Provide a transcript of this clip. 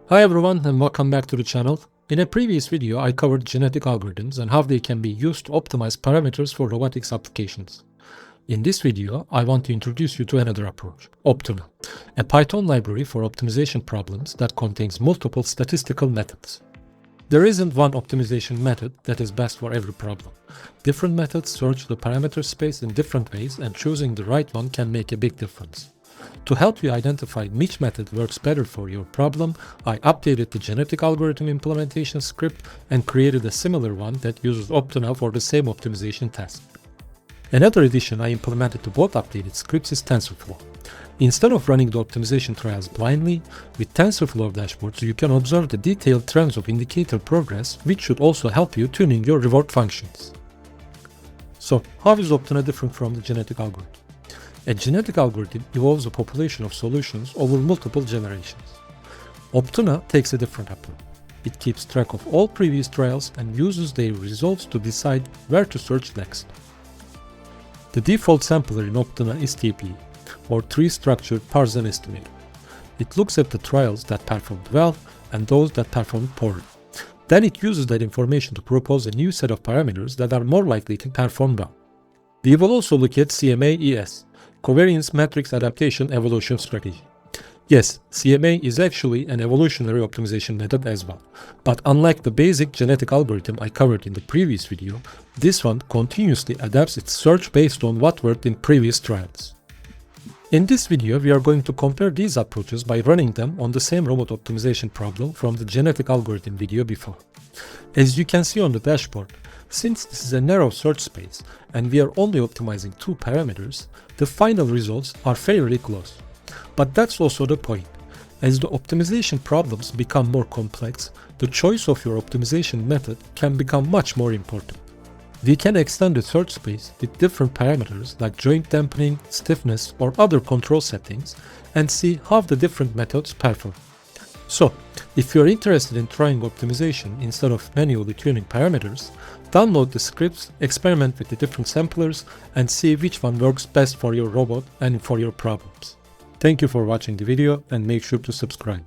Hi everyone and welcome back to the channel. In a previous video I covered genetic algorithms and how they can be used to optimize parameters for robotics applications. In this video I want to introduce you to another approach, Optuna, a Python library for optimization problems that contains multiple statistical methods. There isn't one optimization method that is best for every problem. Different methods search the parameter space in different ways, and choosing the right one can make a big difference. To help you identify which method works better for your problem, I updated the genetic algorithm implementation script and created a similar one that uses Optuna for the same optimization task. Another addition I implemented to both updated scripts is TensorFlow. Instead of running the optimization trials blindly, with TensorFlow dashboards you can observe the detailed trends of indicator progress, which should also help you tuning your reward functions. So, how is Optuna different from the genetic algorithm? A genetic algorithm evolves a population of solutions over multiple generations. Optuna takes a different approach. It keeps track of all previous trials and uses their results to decide where to search next. The default sampler in Optuna is TPE, or tree-structured parse and estimator. It looks at the trials that performed well and those that performed poorly. Then it uses that information to propose a new set of parameters that are more likely to perform well. We will also look at CMA-ES, Covariance Matrix Adaptation Evolution Strategy. Yes, CMA is actually an evolutionary optimization method as well, but unlike the basic genetic algorithm I covered in the previous video, this one continuously adapts its search based on what worked in previous trials. In this video, we are going to compare these approaches by running them on the same robot optimization problem from the genetic algorithm video before. As you can see on the dashboard, since this is a narrow search space and we are only optimizing two parameters, the final results are fairly close. But that's also the point. As the optimization problems become more complex, the choice of your optimization method can become much more important. We can extend the search space with different parameters like joint dampening, stiffness, or other control settings and see how the different methods perform. So, if you're interested in trying optimization instead of manually tuning parameters, download the scripts, experiment with the different samplers, and see which one works best for your robot and for your problems. Thank you for watching the video and make sure to subscribe.